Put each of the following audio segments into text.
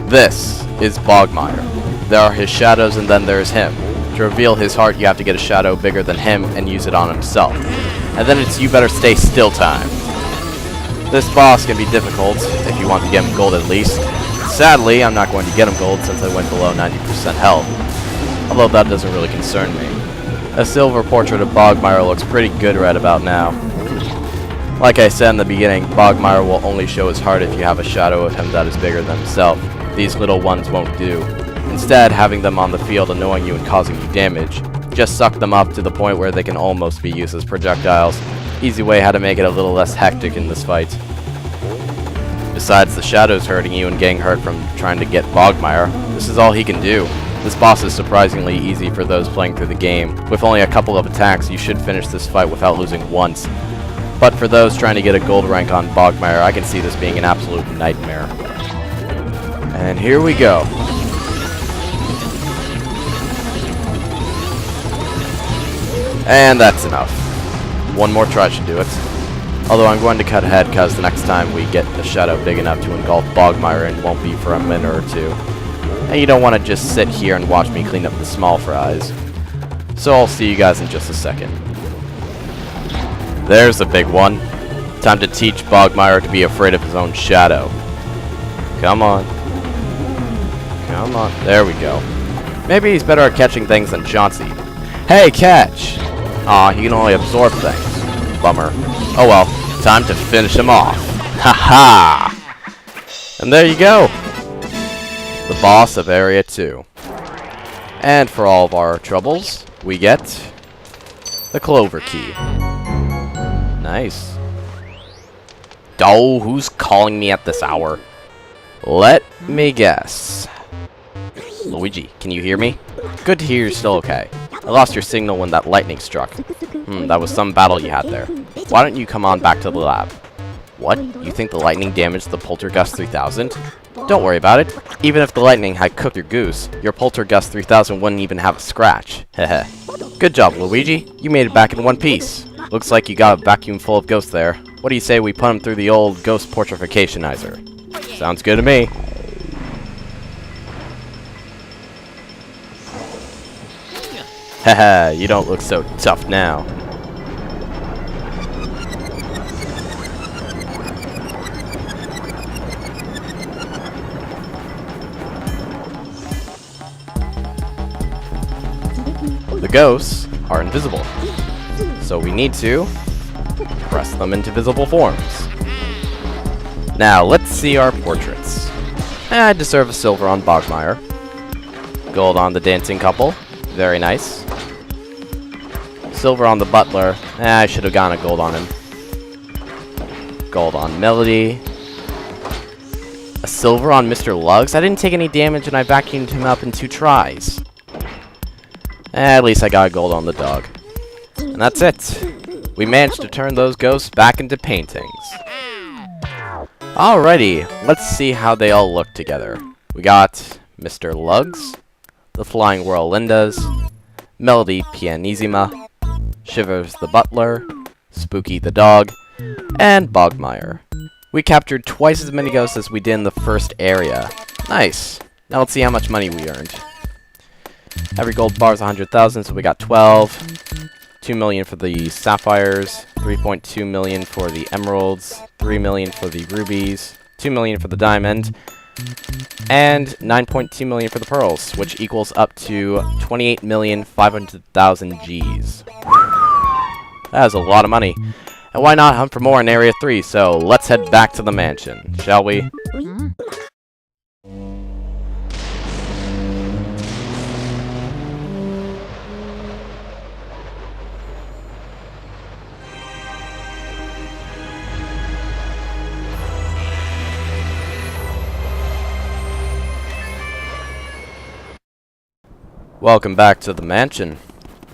This is Bogmire. There are his shadows and then there's him. To reveal his heart, you have to get a shadow bigger than him and use it on himself. And then it's you better stay still time. This boss can be difficult if you want to get him gold at least. Sadly, I'm not going to get him gold since I went below 90% health. Although that doesn't really concern me. A silver portrait of Bogmire looks pretty good right about now. Like I said in the beginning, Bogmire will only show his heart if you have a shadow of him that is bigger than himself. These little ones won't do. Instead, having them on the field annoying you and causing you damage. Just suck them up to the point where they can almost be used as projectiles. Easy way how to make it a little less hectic in this fight. Besides the shadows hurting you and getting hurt from trying to get Bogmire, this is all he can do. This boss is surprisingly easy for those playing through the game. With only a couple of attacks, you should finish this fight without losing once. But for those trying to get a gold rank on Bogmire, I can see this being an absolute nightmare. And here we go. And that's enough. One more try should do it. Although I'm going to cut ahead because the next time we get a shadow big enough to engulf Bogmire, it won't be for a minute or two. And you don't want to just sit here and watch me clean up the small fries. So I'll see you guys in just a second. There's a big one. Time to teach Bogmire to be afraid of his own shadow. Come on. Come on. There we go. Maybe he's better at catching things than Chauncey. Hey, catch! Aw, he can only absorb things. Bummer. Oh well, time to finish him off. Ha-ha! And there you go. The boss of Area 2. And for all of our troubles, we get the Clover Key. Nice. Oh, who's calling me at this hour? Let me guess. Luigi, can you hear me? Good to hear you're still okay. I lost your signal when that lightning struck. That was some battle you had there. Why don't you come on back to the lab? What? You think the lightning damaged the Poltergust 3000? Don't worry about it. Even if the lightning had cooked your goose, your Poltergust 3000 wouldn't even have a scratch. Heh. Good job, Luigi. You made it back in one piece. Looks like you got a vacuum full of ghosts there. What do you say we put them through the old ghost portrificationizer? Sounds good to me. Haha, you don't look so tough now. The ghosts are invisible, so we need to press them into visible forms. Now, let's see our portraits. I deserve a silver on Bogmire. Gold on the dancing couple. Very nice. Silver on the butler. I should have gotten a gold on him. Gold on Melody. A silver on Mr. Lugs? I didn't take any damage and I vacuumed him up in 2 tries. At least I got a gold on the dog. And that's it. We managed to turn those ghosts back into paintings. Alrighty, let's see how they all look together. We got Mr. Lugs, the Flying Whirlindas, Melody Pianissima, Shivers the Butler, Spooky the Dog, and Bogmire. We captured twice as many ghosts as we did in the first area. Nice. Now let's see how much money we earned. Every gold bar is 100,000, so we got 12. 2 million for the sapphires, 3.2 million for the emeralds, 3 million for the rubies, 2 million for the diamond, and 9.2 million for the pearls, which equals up to 28,500,000 Gs. That is a lot of money. And why not hunt for more in Area 3? So let's head back to the mansion, shall we? Welcome back to the mansion.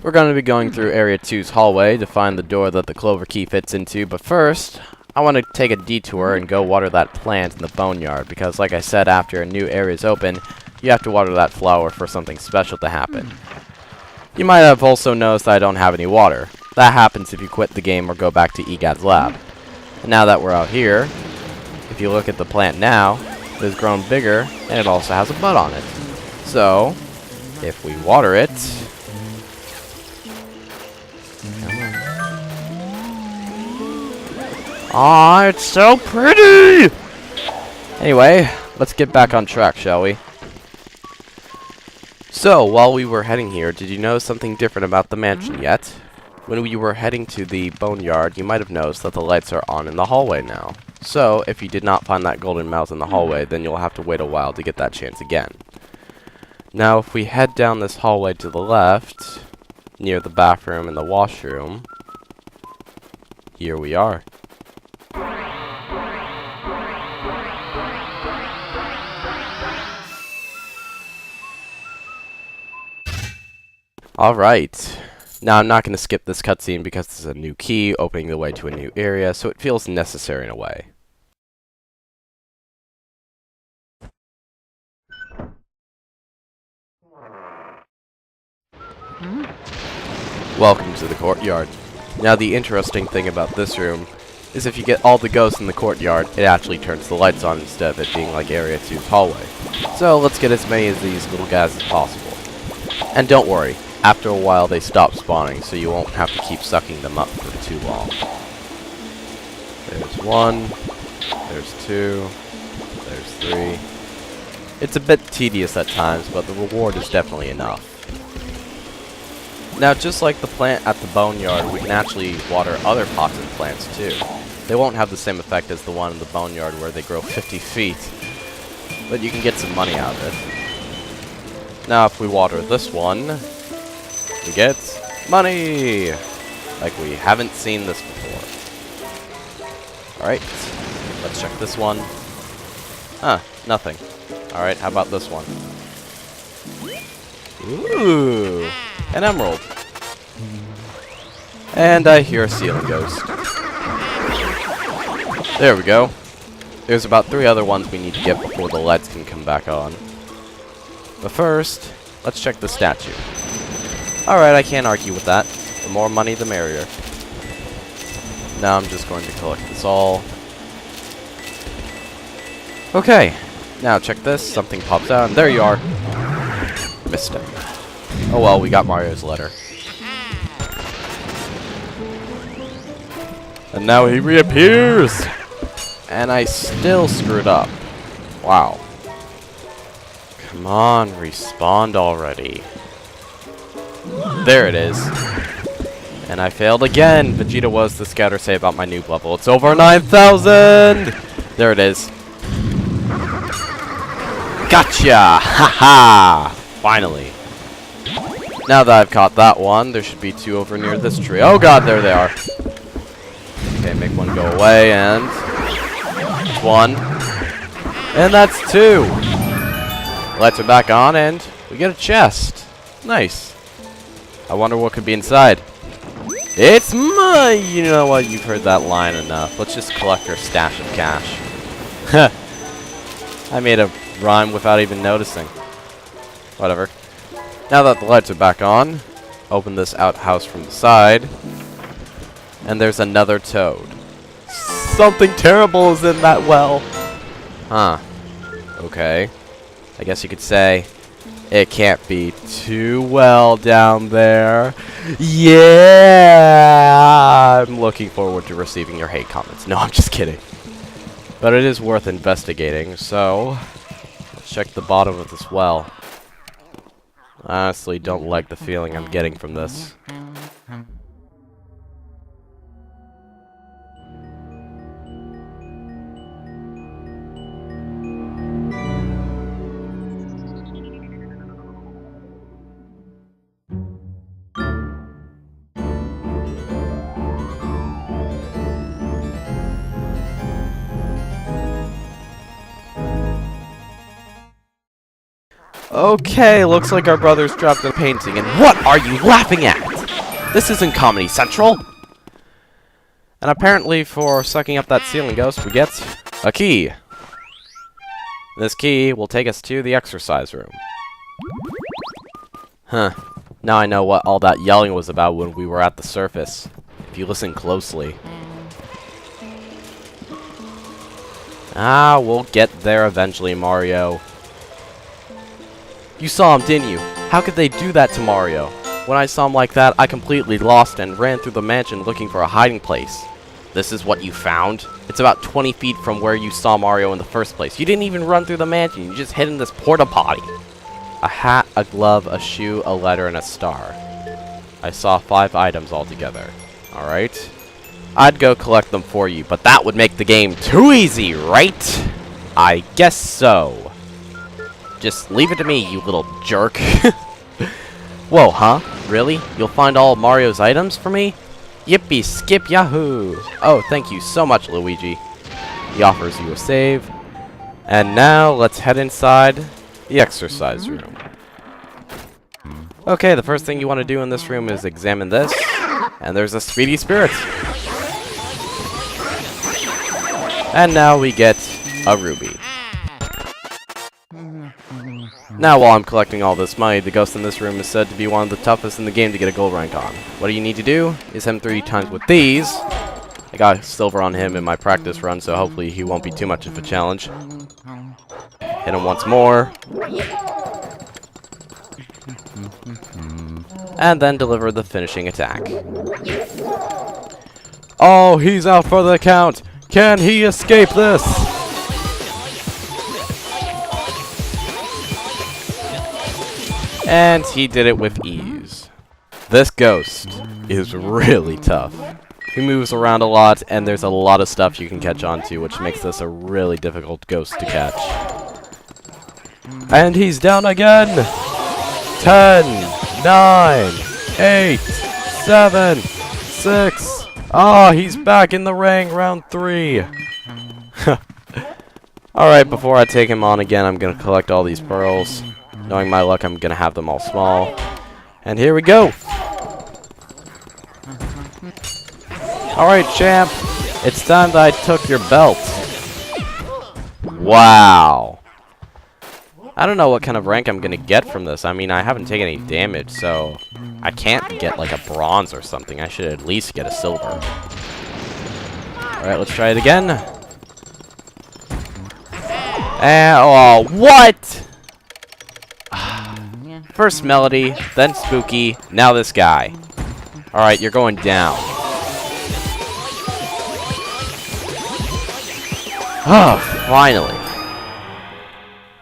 We're going to be going through Area 2's hallway to find the door that the Clover Key fits into, but first, I want to take a detour and go water that plant in the boneyard, because like I said, after a new area is open, you have to water that flower for something special to happen. You might have also noticed that I don't have any water. That happens if you quit the game or go back to EGAD's lab. And now that we're out here, if you look at the plant now, has grown bigger, and it also has a butt on it. So, if we water it... Aw, it's so pretty! Anyway, let's get back on track, shall we? So, while we were heading here, did you notice something different about the mansion yet? When we were heading to the boneyard, you might have noticed that the lights are on in the hallway now. So, if you did not find that golden mouse in the hallway, then you'll have to wait a while to get that chance again. Now, if we head down this hallway to the left, near the bathroom and the washroom, here we are. Alright. Now, I'm not going to skip this cutscene because this is a new key opening the way to a new area, so it feels necessary in a way. Welcome to the courtyard. Now, the interesting thing about this room is if you get all the ghosts in the courtyard, it actually turns the lights on instead of it being like Area 2's hallway. So, let's get as many of these little guys as possible. And don't worry. After a while, they stop spawning, so you won't have to keep sucking them up for too long. There's one. There's two. There's three. It's a bit tedious at times, but the reward is definitely enough. Now, just like the plant at the boneyard, we can actually water other pots and plants, too. They won't have the same effect as the one in the boneyard where they grow 50 feet, but you can get some money out of it. Now, if we water this one... we get money! Like we haven't seen this before. Alright, let's check this one. Huh, nothing. Alright, how about this one? Ooh, an emerald. And I hear a ceiling ghost. There we go. There's about 3 other ones we need to get before the lights can come back on. But first, let's check the statue. Alright, I can't argue with that. The more money, the merrier. Now I'm just going to collect this all. Okay, now check this. Something pops out, and there you are. Missed him. Oh well, we got Mario's letter. And now he reappears! And I still screwed up. Wow. Come on, respawn already. There it is. And I failed again. Vegeta was the scatter say about my noob level. It's over 9,000! There it is. Gotcha! Haha! Finally. Now that I've caught that one, there should be 2 over near this tree. Oh god, there they are. Okay, make one go away, and... that's 1. And that's 2! Lights are back on, and we get a chest. Nice. I wonder what could be inside. It's mine! You know what? You've heard that line enough. Let's just collect our stash of cash. I made a rhyme without even noticing. Whatever. Now that the lights are back on, open this outhouse from the side. And there's another toad. Something terrible is in that well. Huh. Okay. I guess you could say... it can't be too well down there. Yeah! I'm looking forward to receiving your hate comments. No, I'm just kidding. But it is worth investigating, so... let's check the bottom of this well. I honestly don't like the feeling I'm getting from this. Okay, looks like our brothers dropped a painting, and what are you laughing at? This isn't Comedy Central! And apparently for sucking up that ceiling ghost, we get a key. This key will take us to the exercise room. Huh. Now I know what all that yelling was about when we were at the surface. If you listen closely. Ah, we'll get there eventually, Mario. You saw him, didn't you? How could they do that to Mario? When I saw him like that, I completely lost and ran through the mansion looking for a hiding place. This is what you found? It's about 20 feet from where you saw Mario in the first place. You didn't even run through the mansion, you just hid in this porta potty. A hat, a glove, a shoe, a letter, and a star. I saw 5 items altogether. Alright. I'd go collect them for you, but that would make the game too easy, right? I guess so. Just leave it to me, you little jerk. Whoa, huh? Really? You'll find all Mario's items for me? Yippee skip yahoo! Oh, thank you so much, Luigi. He offers you a save. And now, let's head inside the exercise room. Okay, the first thing you want to do in this room is examine this. And there's a Speedy Spirit. And now we get a ruby. Now while I'm collecting all this money, the ghost in this room is said to be one of the toughest in the game to get a gold rank on. What you need to do is hit him 3 times with these. I got silver on him in my practice run, so hopefully he won't be too much of a challenge. Hit him once more. And then deliver the finishing attack. Oh, he's out for the count! Can he escape this? And he did it with ease. This ghost is really tough. He moves around a lot, and there's a lot of stuff you can catch onto, which makes this a really difficult ghost to catch. And he's down again! 10, 9, 8, 7, 6. Oh, he's back in the ring, round 3. Alright, before I take him on again, I'm going to collect all these pearls. Knowing my luck, I'm going to have them all small. And here we go! Alright, champ. It's time that I took your belt. Wow. I don't know what kind of rank I'm going to get from this. I mean, I haven't taken any damage, so I can't get like a bronze or something. I should at least get a silver. Alright, let's try it again. And, oh, what? First Melody, then Spooky, now this guy. Alright, you're going down. Oh, finally.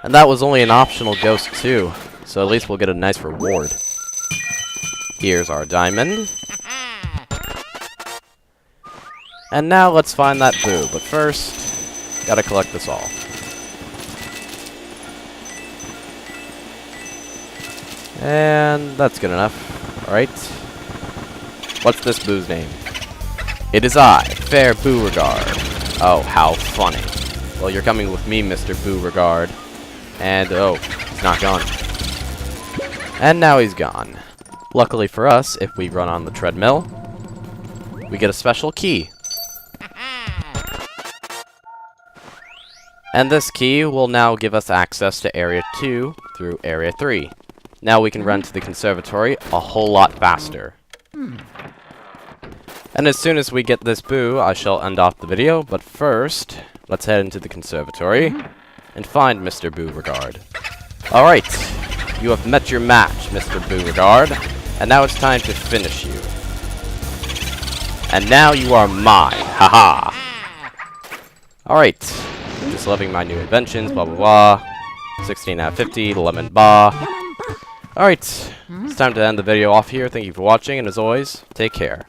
And that was only an optional ghost too, so at least we'll get a nice reward. Here's our diamond. And now let's find that boo, but first, gotta collect this all. And that's good enough. Alright. What's this boo's name? It is I, Fair Beauregard. Oh, how funny. Well, you're coming with me, Mr. Beauregard. And, oh, he's not gone. And now he's gone. Luckily for us, if we run on the treadmill, we get a special key. And this key will now give us access to Area 2 through Area 3. Now we can run to the conservatory a whole lot faster. And as soon as we get this boo, I shall end off the video, but first, let's head into the conservatory and find Mr. Beauregard. Alright, you have met your match, Mr. Beauregard, and now it's time to finish you. And now you are mine, haha! Alright, just loving my new inventions, blah blah blah. 16 out of 50, lemon bar. Alright, it's time to end the video off here. Thank you for watching, and as always, take care.